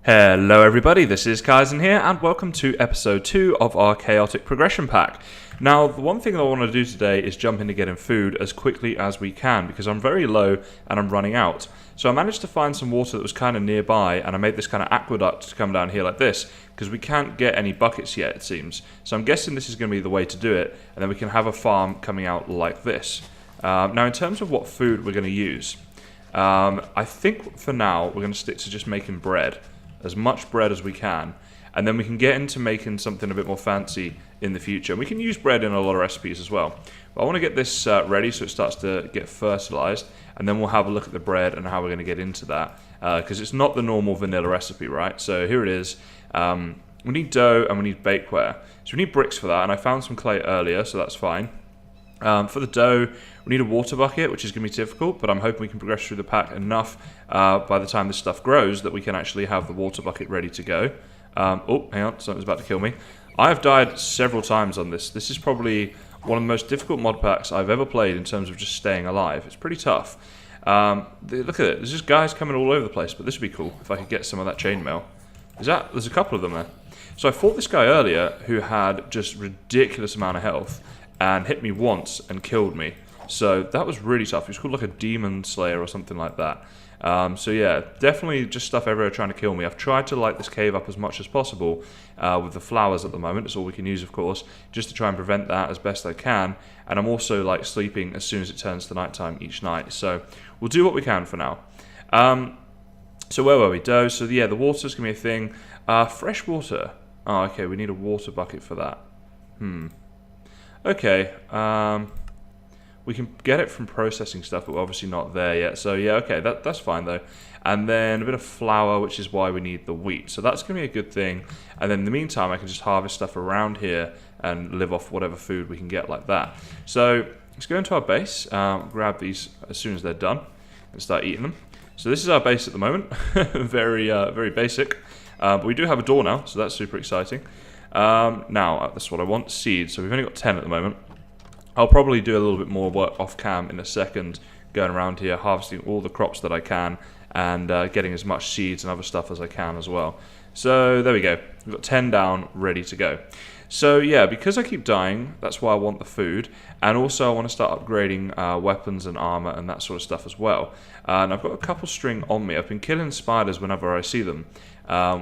Hello everybody, this is Kysen here, and welcome to episode 2 of our chaotic progression pack. Now, the one thing that I want to do today is jump into getting food as quickly as we can, because I'm very low and I'm running out. So I managed to find some water that was kind of nearby, and I made this kind of aqueduct to come down here like this, because we can't get any buckets yet, it seems. So I'm guessing this is going to be the way to do it, and then we can have a farm coming out like this. Now, in terms of what food we're going to use, I think for now we're going to stick to just making bread. As much bread as we can, and then we can get into making something a bit more fancy in the future. And we can use bread in a lot of recipes as well. But I want to get this ready so it starts to get fertilized, and then we'll have a look at the bread and how we're going to get into that, because it's not the normal vanilla recipe, right? So here it is. We need dough and we need bakeware. So we need bricks for that, and I found some clay earlier, so that's fine. For the dough, we need a water bucket, which is going to be difficult, but I'm hoping we can progress through the pack enough by the time this stuff grows that we can actually have the water bucket ready to go. Oh, hang on, something's about to kill me. I have died several times on this. This is probably one of the most difficult mod packs I've ever played in terms of just staying alive. It's pretty tough. Look at it, there's just guys coming all over the place, but this would be cool if I could get some of that chainmail. There's a couple of them there. So I fought this guy earlier who had just ridiculous amount of health and hit me once and killed me. So that was really tough. He was called like a demon slayer or something like that. So yeah, definitely just stuff everywhere trying to kill me. I've tried to light this cave up as much as possible with the flowers at the moment. It's all we can use, of course, just to try and prevent that as best I can. And I'm also like sleeping as soon as it turns to nighttime each night. So we'll do what we can for now. So where were we? Dough. So yeah, the water's going to be a thing. Fresh water. Oh, okay, we need a water bucket for that. Okay, we can get it from processing stuff, but we're obviously not there yet. So yeah, okay, that's fine though. And then a bit of flour, which is why we need the wheat. So that's going to be a good thing. And then in the meantime, I can just harvest stuff around here and live off whatever food we can get like that. So let's go into our base, grab these as soon as they're done, and start eating them. So this is our base at the moment, very basic. But we do have a door now, so that's super exciting. Now, that's what I want, seeds. So we've only got 10 at the moment. I'll probably do a little bit more work off cam in a second, going around here, harvesting all the crops that I can, and getting as much seeds and other stuff as I can as well. So there we go. We've got 10 down, ready to go. So yeah, because I keep dying, that's why I want the food, and also I want to start upgrading weapons and armor and that sort of stuff as well. And I've got a couple string on me. I've been killing spiders whenever I see them,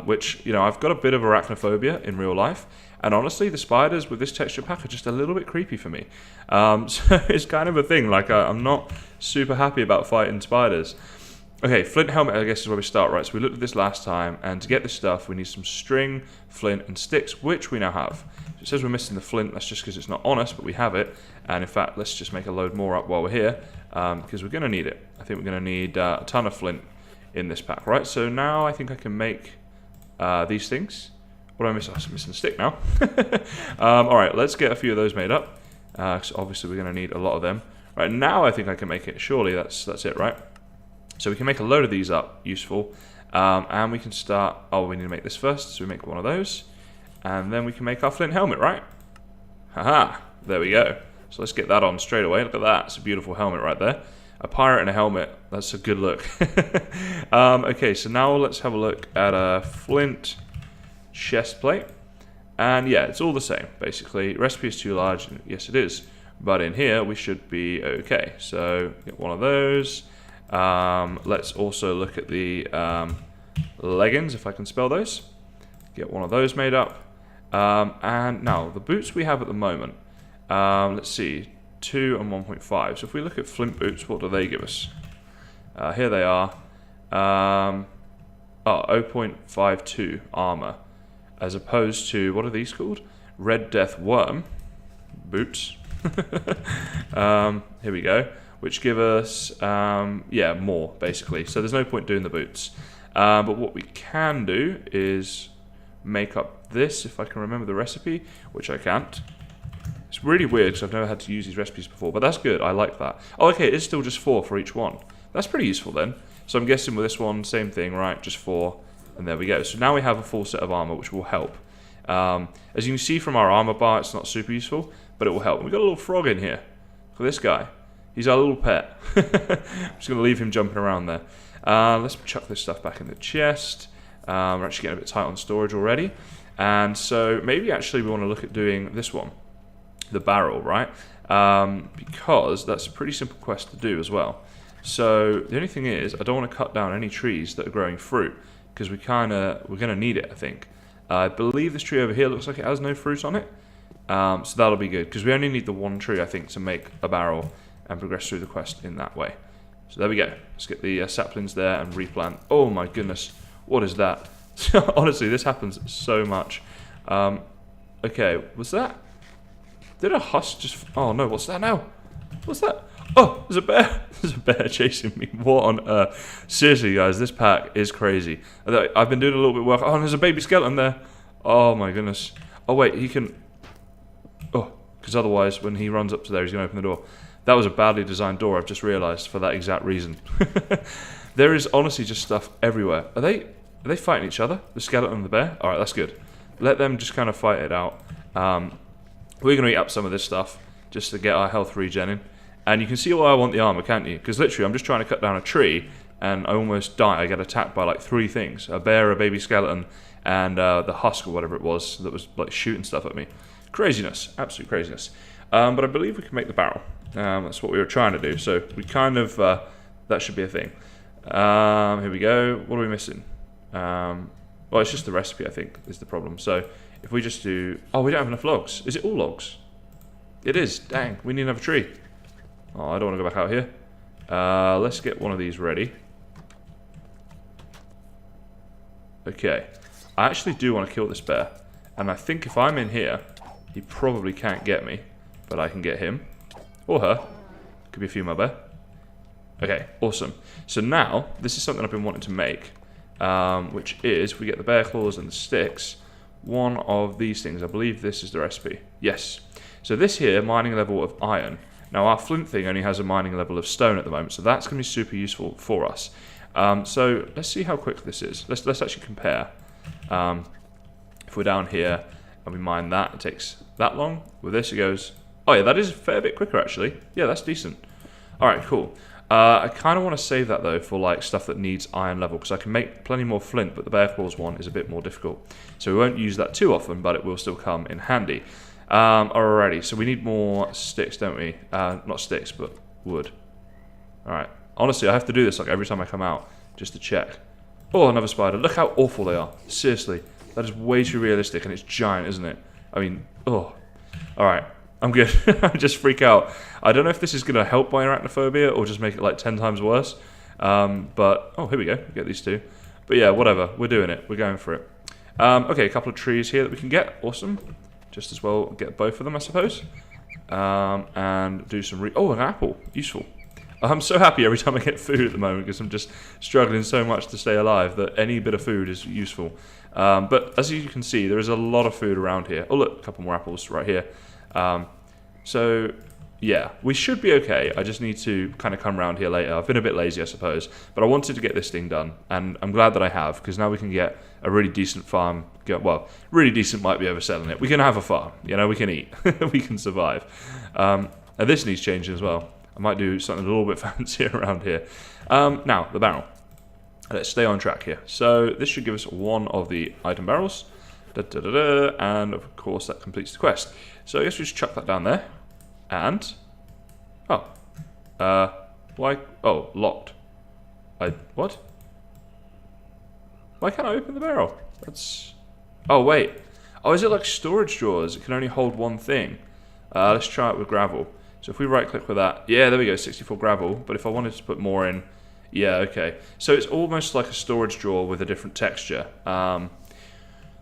which, you know, I've got a bit of arachnophobia in real life, and honestly, the spiders with this texture pack are just a little bit creepy for me. So it's kind of a thing, like I'm not super happy about fighting spiders. Okay, flint helmet, I guess, is where we start, right? So we looked at this last time, and to get this stuff, we need some string, flint, and sticks, which we now have. So it says we're missing the flint, that's just because it's not on us, but we have it. And in fact, let's just make a load more up while we're here, because we're going to need it. I think we're going to need a ton of flint in this pack, right? So now I think I can make these things. What do I miss? I'm missing a stick now. Alright, let's get a few of those made up, because obviously we're going to need a lot of them. Right, now I think I can make it. Surely that's it, right? So we can make a load of these up, useful, and we can start, oh, we need to make this first, so we make one of those, and then we can make our flint helmet, right? Haha, there we go. So let's get that on straight away. Look at that, it's a beautiful helmet right there. A pirate in a helmet, that's a good look. Okay, so now let's have a look at a flint chest plate, and yeah, it's all the same, basically. Recipe is too large, yes it is, but in here we should be okay. So get one of those. Let's also look at the leggings, if I can spell those. Get one of those made up. And now, the boots we have at the moment, let's see, 2 and 1.5. So if we look at flint boots, what do they give us? Here they are. 0.52 armor, as opposed to, what are these called? Red Death Worm boots. Here we go. Which give us, yeah, more, basically. So there's no point doing the boots. But what we can do is make up this, if I can remember the recipe, which I can't. It's really weird, because I've never had to use these recipes before, but that's good, I like that. Oh, okay, it's still just 4 for each one. That's pretty useful then. So I'm guessing with this one, same thing, right, just 4, and there we go. So now we have a full set of armor, which will help. As you can see from our armor bar, it's not super useful, but it will help. We've got a little frog in here for this guy. He's our little pet. I'm just going to leave him jumping around there. Let's chuck this stuff back in the chest. We're actually getting a bit tight on storage already. And so maybe actually we want to look at doing this one, the barrel, right? Because that's a pretty simple quest to do as well. So the only thing is, I don't want to cut down any trees that are growing fruit, because we're going to need it, I think. I believe this tree over here looks like it has no fruit on it. So that'll be good, because we only need the one tree, I think, to make a barrel and progress through the quest in that way. So there we go. Let's get the saplings there and replant. Oh my goodness, what is that? Honestly, this happens so much. Okay, was that? Did a husk just... Oh no, what's that now? What's that? Oh, there's a bear. There's a bear chasing me. What on earth? Seriously, guys, this pack is crazy. I've been doing a little bit of work. Oh, and there's a baby skeleton there. Oh my goodness. Oh wait, he can... Oh, because otherwise, when he runs up to there, he's going to open the door. That was a badly designed door, I've just realised, for that exact reason. There is honestly just stuff everywhere. Are they fighting each other? The skeleton and the bear? Alright, that's good. Let them just kind of fight it out. We're going to eat up some of this stuff, just to get our health regening. And you can see why I want the armor, can't you? Because literally, I'm just trying to cut down a tree, and I almost die. I get attacked by like 3 things. A bear, a baby skeleton, and the husk or whatever it was that was like shooting stuff at me. Craziness. Absolute craziness. But I believe we can make the barrel. That's what we were trying to do. So we kind of... that should be a thing. Here we go. What are we missing? Well, it's just the recipe, I think, is the problem. So if we just do... Oh, we don't have enough logs. Is it all logs? It is. Dang, we need another tree. Oh, I don't want to go back out here. Let's get one of these ready. Okay. I actually do want to kill this bear. And I think if I'm in here, he probably can't get me. But I can get him. Or her. Could be a female bear. Okay, awesome. So now, this is something I've been wanting to make. Which is, if we get the bear claws and the sticks, one of these things. I believe this is the recipe. Yes. So this here, mining level of iron. Now our flint thing only has a mining level of stone at the moment, so that's going to be super useful for us. So let's see how quick this is. Let's actually compare. If we're down here and we mine that, it takes that long. With this it goes... Oh yeah, that is a fair bit quicker actually. Yeah, that's decent. Alright, cool. I kind of want to save that though for like stuff that needs iron level, because I can make plenty more flint, but the bear claws one is a bit more difficult. So we won't use that too often, but it will still come in handy. Alrighty, so we need more sticks, don't we? Not sticks, but wood. Alright. Honestly, I have to do this like every time I come out, just to check. Oh, another spider. Look how awful they are. Seriously. That is way too realistic, and it's giant, isn't it? I mean, oh. Alright, I'm good. I just freak out. I don't know if this is going to help my arachnophobia, or just make it like 10 times worse. But, oh, here we go. We get these two. But yeah, whatever. We're doing it. We're going for it. Okay, a couple of trees here that we can get. Awesome. Just as well get both of them, I suppose. And do some... Oh, an apple. Useful. I'm so happy every time I get food at the moment, because I'm just struggling so much to stay alive that any bit of food is useful. But as you can see, there is a lot of food around here. Oh, look, a couple more apples right here. So, yeah, we should be okay. I just need to kind of come around here later. I've been a bit lazy, I suppose. But I wanted to get this thing done, and I'm glad that I have, because now we can get a really decent farm. Well, really decent might be overselling it. We can have a farm. You know, we can eat. We can survive. And this needs changing as well. I might do something a little bit fancier around here. Now, the barrel. Let's stay on track here. So this should give us one of the item barrels. And of course that completes the quest. So I guess we just chuck that down there. And... Oh. Why? Oh, locked. What? Why can't I open the barrel? That's... Oh, wait. Oh, is it like storage drawers? It can only hold one thing. Let's try it with gravel. So if we right click with that, yeah, there we go, 64 gravel. But if I wanted to put more in, yeah, okay. So it's almost like a storage drawer with a different texture.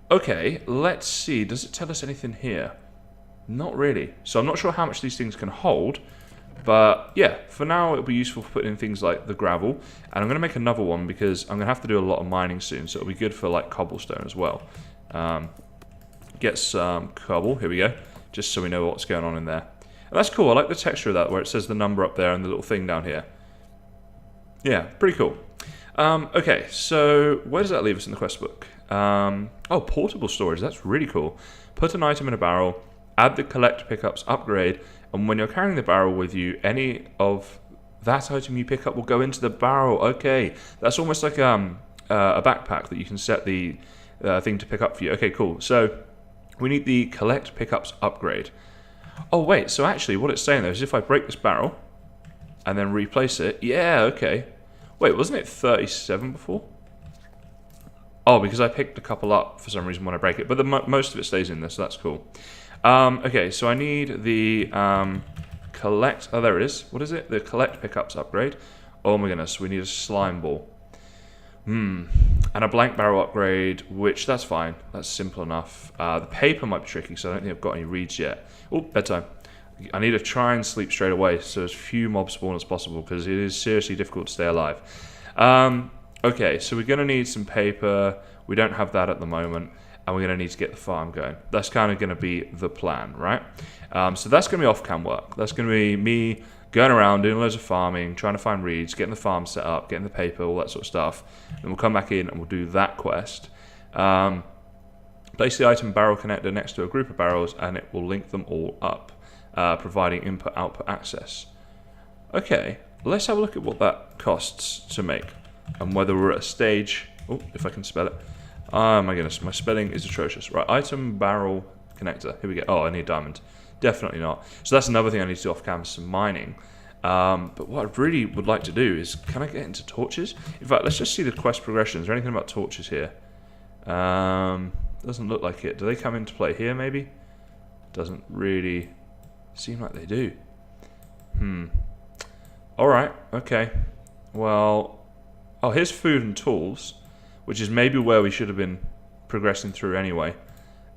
Okay, let's see. Does it tell us anything here? Not really. So I'm not sure how much these things can hold. But yeah, for now it'll be useful for putting in things like the gravel. And I'm going to make another one because I'm going to have to do a lot of mining soon. So it'll be good for like cobblestone as well. Get some cobble, here we go. Just so we know what's going on in there. And that's cool, I like the texture of that, where it says the number up there and the little thing down here. Yeah, pretty cool. Okay, so where does that leave us in the quest book? Oh, portable storage, that's really cool. Put an item in a barrel, add the collect pickups upgrade, and when you're carrying the barrel with you, any of that item you pick up will go into the barrel. Okay, that's almost like a backpack that you can set the thing to pick up for you. Okay, cool. So we need the collect pickups upgrade. Oh wait, so actually what it's saying though is if I break this barrel and then replace it, yeah, okay. Wait, wasn't it 37 before? Oh, because I picked a couple up for some reason when I break it, but most of it stays in there, so that's cool. Okay, so I need the collect. Oh, there it is. What is it? The collect pickups upgrade. Oh my goodness, we need a slime ball. And a blank barrel upgrade, which that's fine. That's simple enough. The paper might be tricky, because I don't think I've got any reeds yet. Oh, bedtime. I need to try and sleep straight away, so as few mobs spawn as possible, because it is seriously difficult to stay alive. Okay, so we're going to need some paper. We don't have that at the moment, and we're going to need to get the farm going. That's kind of going to be the plan, right? So that's going to be off-cam work. That's going to be me going around, doing loads of farming, trying to find reeds, getting the farm set up, getting the paper, all that sort of stuff. Then we'll come back in and we'll do that quest. Place the item barrel connector next to a group of barrels, and it will link them all up, providing input-output access. Okay, let's have a look at what that costs to make, and whether we're at a stage. Oh, if I can spell it. Oh my goodness, my spelling is atrocious. Right, item barrel connector. Here we go. Oh, I need diamond. Definitely not. So that's another thing I need to do off camera, some mining. But what I really would like to do is, can I get into torches? In fact, let's just see the quest progression. Is there anything about torches here? Doesn't look like it. Do they come into play here, maybe? Doesn't really seem like they do. Alright, okay. Well, oh, here's food and tools, which is maybe where we should have been progressing through anyway.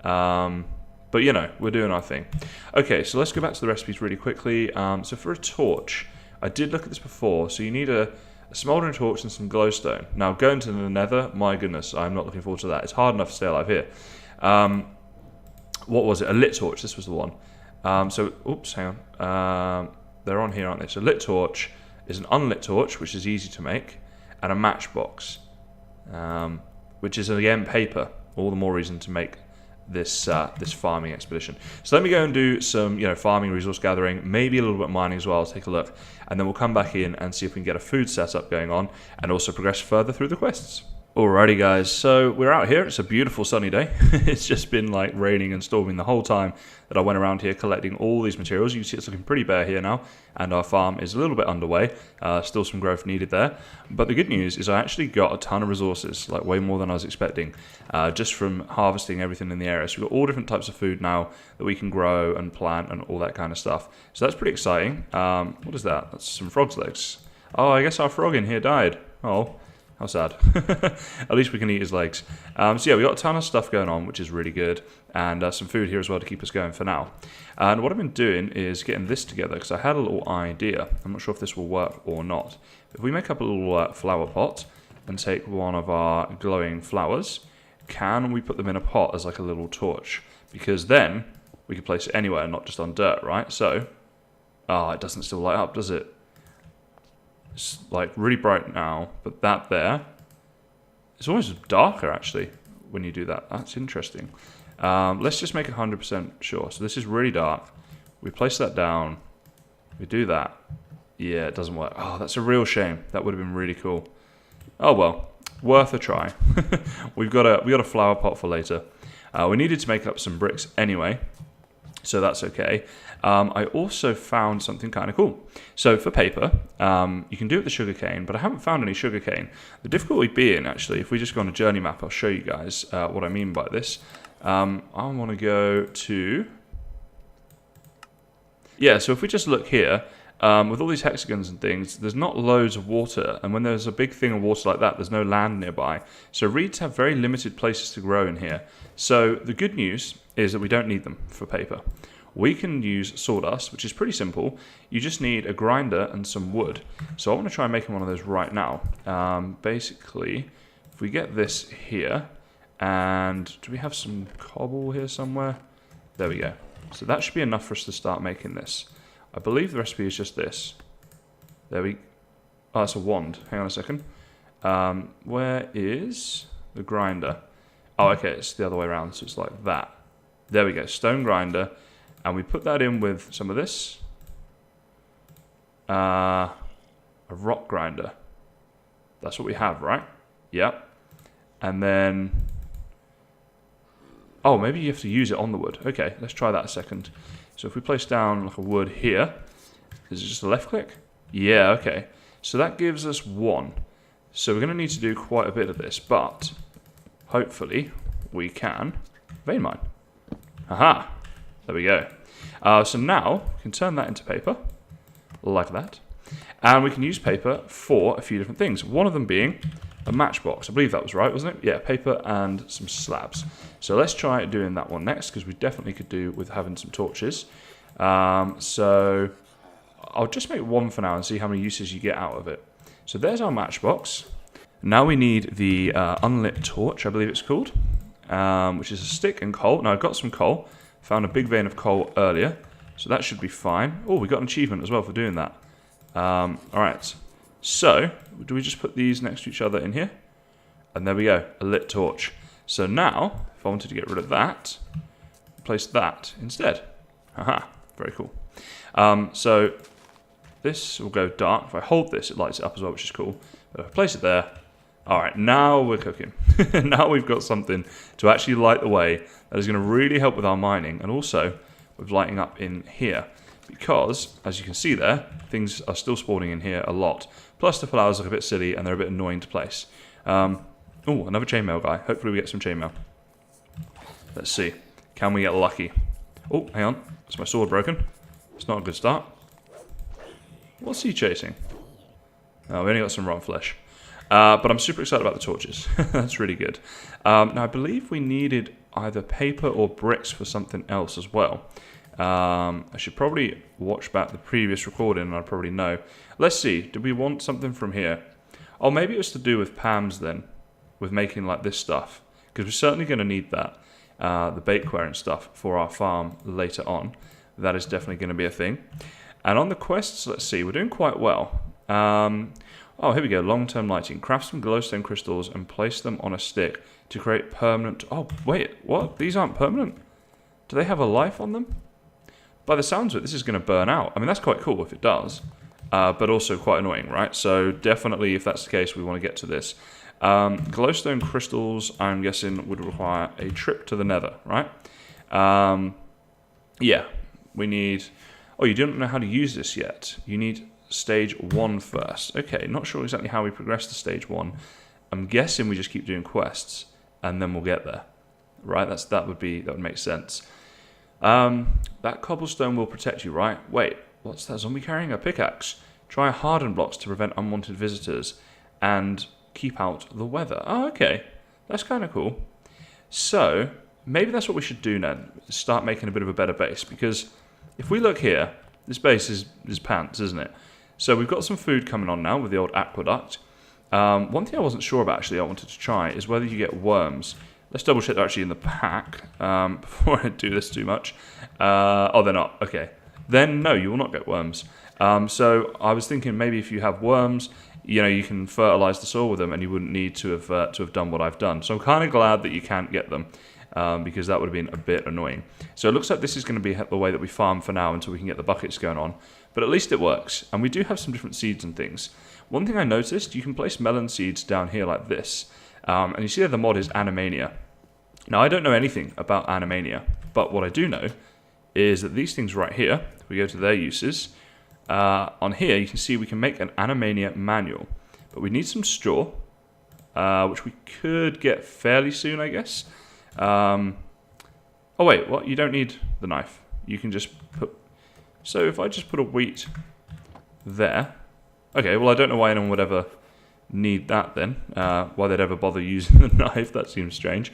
But you know, we're doing our thing. Okay, so let's go back to the recipes really quickly. So for a torch, I did look at this before. So you need a smoldering torch and some glowstone. Now going to the nether, my goodness, I'm not looking forward to that. It's hard enough to stay alive here. What was it? A lit torch, this was the one. Oops, hang on. They're on here, aren't they? So lit torch is an unlit torch, which is easy to make, and a matchbox, which is again paper. All the more reason to make this this farming expedition. So let me go and do some farming, resource gathering, maybe a little bit of mining as well. I'll take a look, and then we'll come back in and see if we can get a food setup going on, and also progress further through the quests. Alrighty guys, so we're out here. It's a beautiful sunny day. It's just been like raining and storming the whole time that I went around here collecting all these materials. You can see it's looking pretty bare here now, and our farm is a little bit underway. Still some growth needed there. But the good news is I actually got a ton of resources, like way more than I was expecting, just from harvesting everything in the area. So we've got all different types of food now that we can grow and plant and all that kind of stuff. So that's pretty exciting. What is that? That's some frog's legs. Oh, I guess our frog in here died. Oh. How sad. At least we can eat his legs. So yeah, we got a ton of stuff going on, which is really good. And some food here as well to keep us going for now. And what I've been doing is getting this together, because I had a little idea. I'm not sure if this will work or not. If we make up a little flower pot and take one of our glowing flowers, can we put them in a pot as like a little torch? Because then we can place it anywhere, not just on dirt, right? So, it doesn't still light up, does it? It's like really bright now, but that there, it's almost darker actually when you do that. That's interesting. Let's just make 100% sure. So this is really dark. We place that down. We do that. Yeah, it doesn't work. Oh, that's a real shame. That would have been really cool. Oh well, worth a try. we got a flower pot for later. We needed to make up some bricks anyway, so that's okay. I also found something kind of cool. So for paper, you can do it with the sugarcane, but I haven't found any sugarcane. The difficulty being, actually, if we just go on a journey map, I'll show you guys what I mean by this. I want to go to... Yeah, so if we just look here, with all these hexagons and things, there's not loads of water, and when there's a big thing of water like that, there's no land nearby. So reeds have very limited places to grow in here. So the good news is that we don't need them for paper. We can use sawdust, which is pretty simple. You just need a grinder and some wood. So I want to try making one of those right now. Basically, if we get this here, and do we have some cobble here somewhere? There we go. So that should be enough for us to start making this. I believe the recipe is just this. Oh, that's a wand. Hang on a second. Where is the grinder? Oh, okay, it's the other way around, so it's like that. There we go, stone grinder. And we put that in with some of this. A rock grinder. That's what we have, right? Yep. And then... Oh, maybe you have to use it on the wood. Okay, let's try that a second. So if we place down like a wood here, is it just a left click? Yeah, okay. So that gives us 1. So we're going to need to do quite a bit of this, but hopefully we can vein mine. Aha! There we go. So now we can turn that into paper, like that. And we can use paper for a few different things. One of them being a matchbox. I believe that was right, wasn't it? Yeah, paper and some slabs. So let's try doing that one next, because we definitely could do with having some torches. So I'll just make 1 for now and see how many uses you get out of it. So there's our matchbox. Now we need the unlit torch, I believe it's called, which is a stick and coal. Now I've got some coal. Found a big vein of coal earlier, so that should be fine. Oh, we got an achievement as well for doing that. Alright, so do we just put these next to each other in here? And there we go, a lit torch. So now, if I wanted to get rid of that, place that instead. Haha, very cool. So this will go dark. If I hold this, it lights it up as well, which is cool. But if I place it there, alright, now we're cooking. Now we've got something to actually light the way that is going to really help with our mining, and also with lighting up in here. Because, as you can see there, things are still spawning in here a lot. Plus the flowers look a bit silly and they're a bit annoying to place. Oh, another chainmail guy. Hopefully we get some chainmail. Let's see. Can we get lucky? Oh, hang on. Is my sword broken? It's not a good start. What's he chasing? Oh, we only got some rotten flesh. But I'm super excited about the torches. That's really good. Now, I believe we needed either paper or bricks for something else as well. I should probably watch back the previous recording and I'd probably know. Let's see. Did we want something from here? Oh, maybe it was to do with Pam's then. With making like this stuff. Because we're certainly going to need that. The bakeware and stuff for our farm later on. That is definitely going to be a thing. And on the quests, let's see. We're doing quite well. Oh, here we go. Long-term lighting. Craft some glowstone crystals and place them on a stick to create permanent... Oh, wait. What? These aren't permanent? Do they have a life on them? By the sounds of it, this is going to burn out. I mean, that's quite cool if it does. But also quite annoying, right? So definitely, if that's the case, we want to get to this. Glowstone crystals, I'm guessing, would require a trip to the nether, right? Yeah. We need... Oh, you don't know how to use this yet. You need... Stage 1 first. Okay, not sure exactly how we progress to stage 1. I'm guessing we just keep doing quests and then we'll get there. Right? That would make sense. That cobblestone will protect you, right? Wait, what's that zombie carrying? A pickaxe. Try hardened blocks to prevent unwanted visitors and keep out the weather. Oh, okay. That's kind of cool. So, maybe that's what we should do now. Start making a bit of a better base, because if we look here, this base is pants, isn't it? So we've got some food coming on now with the old aqueduct. One thing I wasn't sure about, actually, I wanted to try, is whether you get worms. Let's double check they're actually in the pack before I do this too much. Oh, they're not. Okay. Then, no, you will not get worms. So I was thinking maybe if you have worms, you know, you can fertilize the soil with them and you wouldn't need to have done what I've done. So I'm kind of glad that you can't get them. Because that would have been a bit annoying. So it looks like this is going to be the way that we farm for now until we can get the buckets going on. But at least it works. And we do have some different seeds and things. One thing I noticed, you can place melon seeds down here like this. And you see that the mod is Animania. Now, I don't know anything about Animania. But what I do know is that these things right here, if we go to their uses, on here you can see we can make an Animania manual. But we need some straw, which we could get fairly soon, I guess. Oh wait, what? You don't need the knife. You can just put... So if I just put a wheat there... Okay, well I don't know why anyone would ever need that then. Why they'd ever bother using the knife, that seems strange.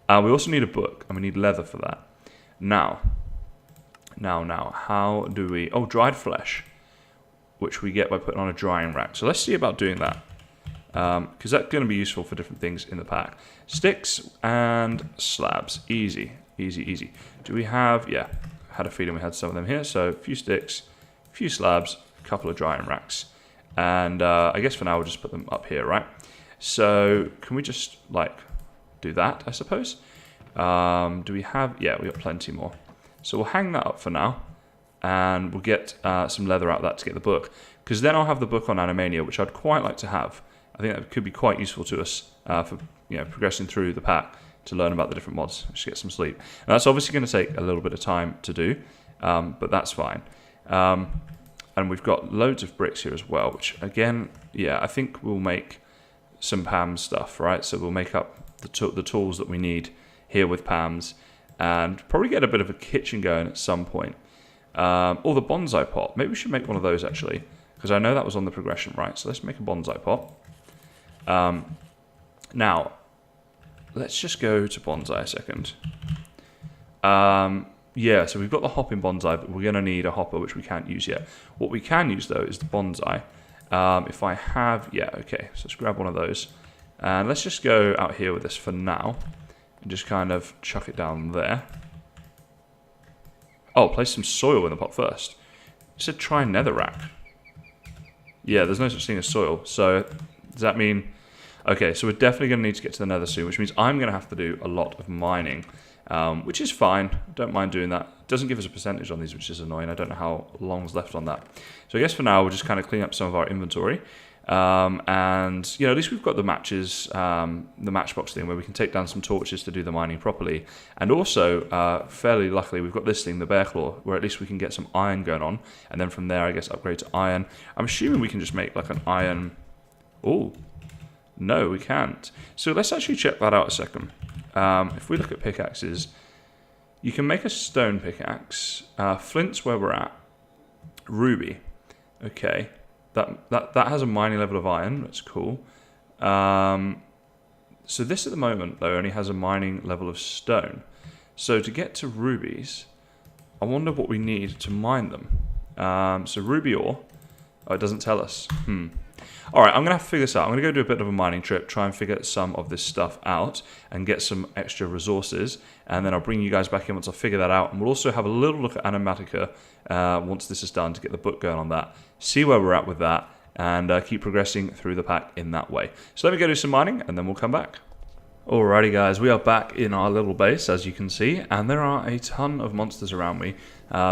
We also need a book, and we need leather for that. Now, how do we... Oh, dried flesh, which we get by putting on a drying rack. So let's see about doing that. Because that's going to be useful for different things in the pack. Sticks and slabs. Easy. Do we have... Yeah, had a feeling we had some of them here. So a few sticks, a few slabs, a couple of drying racks. And I guess for now we'll just put them up here, right? So can we just, like, do that, I suppose? Do we have... Yeah, we got plenty more. So we'll hang that up for now. And we'll get some leather out of that to get the book. Because then I'll have the book on Animania, which I'd quite like to have. I think that could be quite useful to us for progressing through the pack to learn about the different mods. Just get some sleep. And that's obviously going to take a little bit of time to do, but that's fine. And we've got loads of bricks here as well, which again, yeah, I think we'll make some Pam's stuff, right? So we'll make up the tools that we need here with Pam's, and probably get a bit of a kitchen going at some point. Or the bonsai pot. Maybe we should make one of those actually, because I know that was on the progression, right? So let's make a bonsai pot. Now, let's just go to bonsai a second. Yeah, so we've got the hopping bonsai, but we're going to need a hopper, which we can't use yet. What we can use, though, is the bonsai. If I have... Yeah, okay, so let's grab one of those. And let's just go out here with this for now. And just kind of chuck it down there. Oh, place some soil in the pot first. It said try netherrack. Yeah, there's no such thing as soil. So, does that mean... Okay, so we're definitely going to need to get to the nether soon, which means I'm going to have to do a lot of mining. Which is fine. Don't mind doing that. It doesn't give us a percentage on these, which is annoying. I don't know how long's left on that. So I guess for now, we'll just kind of clean up some of our inventory. And, at least we've got the matches, the matchbox thing where we can take down some torches to do the mining properly. And also, fairly luckily, we've got this thing, the bear claw, where at least we can get some iron going on. And then from there, I guess, upgrade to iron. I'm assuming we can just make like an iron... Oh, no, we can't. So let's actually check that out a second. If we look at pickaxes, you can make a stone pickaxe. Flint's where we're at. Ruby. Okay. That has a mining level of iron. That's cool. So this at the moment, though, only has a mining level of stone. So to get to rubies, I wonder what we need to mine them. So ruby ore. Oh, it doesn't tell us. Alright, I'm going to have to figure this out. I'm going to go do a bit of a mining trip, try and figure some of this stuff out and get some extra resources. And then I'll bring you guys back in once I figure that out. And we'll also have a little look at Animatica once this is done to get the book going on that. See where we're at with that and keep progressing through the pack in that way. So let me go do some mining and then we'll come back. Alrighty guys, we are back in our little base as you can see, and there are a ton of monsters around me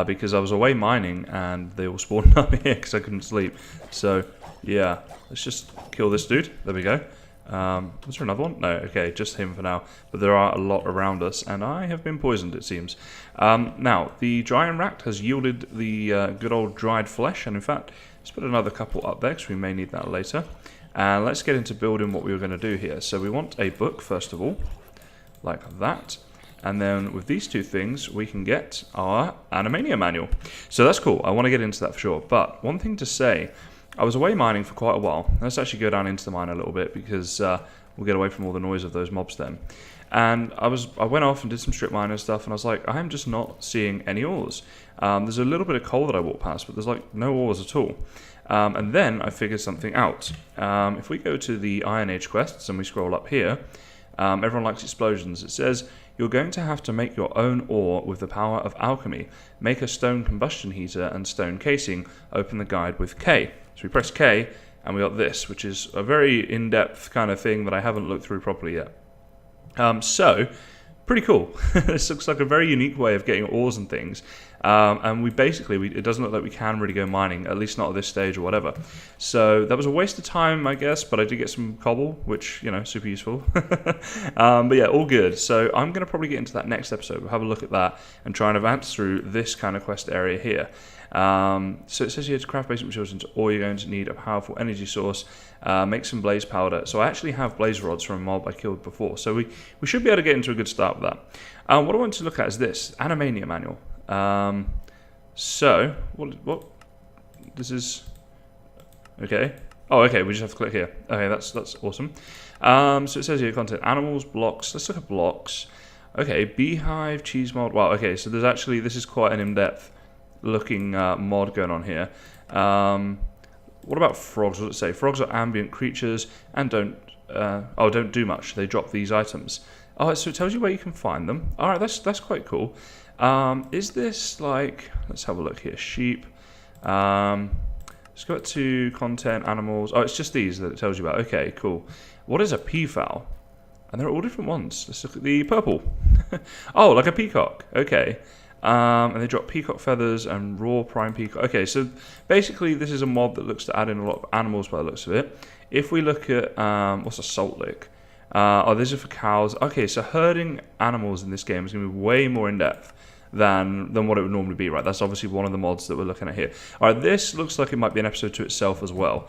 because I was away mining and they all spawned up here because I couldn't sleep. So yeah, let's just kill this dude. There we go. Was there another one? No, okay, just him for now. But there are a lot around us and I have been poisoned, it seems. Now, the drying rack has yielded the good old dried flesh, and in fact, let's put another couple up there because we may need that later. And let's get into building what we were going to do here. So we want a book, first of all, like that. And then with these two things, we can get our Animania manual. So that's cool. I want to get into that for sure. But one thing to say, I was away mining for quite a while. Let's actually go down into the mine a little bit because we'll get away from all the noise of those mobs then. And I went off and did some strip mining stuff, and I was like, I'm just not seeing any ores. There's a little bit of coal that I walked past, but there's like no ores at all. And then I figured something out. If we go to the Iron Age quests and we scroll up here, everyone likes explosions. It says, you're going to have to make your own ore with the power of alchemy. Make a stone combustion heater and stone casing. Open the guide with K. So we press K, and we got this, which is a very in-depth kind of thing that I haven't looked through properly yet. So, pretty cool. This looks like a very unique way of getting ores and things. And it doesn't look like we can really go mining, at least not at this stage or whatever. So that was a waste of time, I guess, but I did get some cobble, which, super useful. But yeah, all good. So I'm going to probably get into that next episode. We'll have a look at that and try and advance through this kind of quest area here. So it says here to craft basic materials into ore, you're going to need a powerful energy source. Make some blaze powder. So I actually have blaze rods from a mob I killed before. So we should be able to get into a good start with that. What I want to look at is this, Animania manual. So what this is okay. Oh, okay, we just have to click here. Okay, that's awesome. So it says here content animals, blocks. Let's look at blocks. Okay, beehive, cheese mold. Wow, okay, so this is quite an in-depth looking mod going on here. What about frogs? What does it say? Frogs are ambient creatures and don't do much. They drop these items. Oh, so it tells you where you can find them. All right, that's quite cool. Is this like? Let's have a look here. Sheep. Let's go to content animals. Oh, it's just these that it tells you about. Okay, cool. What is a peafowl? And they're all different ones. Let's look at the purple. Oh, like a peacock. Okay. And they drop peacock feathers and raw prime peacock. Okay, so basically this is a mod that looks to add in a lot of animals by the looks of it. if we look at, what's a salt lick? Oh, these are for cows. Okay, so herding animals in this game is going to be way more in-depth than what it would normally be, right? That's obviously one of the mods that we're looking at here. All right, this looks like it might be an episode to itself as well,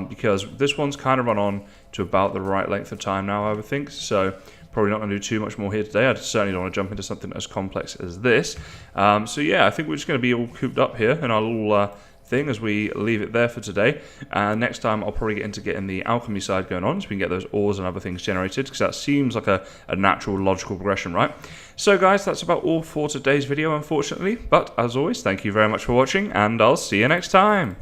because this one's kind of run on to about the right length of time now, I would think. So probably not going to do too much more here today. I certainly don't want to jump into something as complex as this. So yeah, I think we're just going to be all cooped up here in our little thing as we leave it there for today. Next time I'll probably get into getting the alchemy side going on so we can get those ores and other things generated, because that seems like a natural, logical progression, right? So guys, that's about all for today's video, unfortunately. But as always, thank you very much for watching, and I'll see you next time.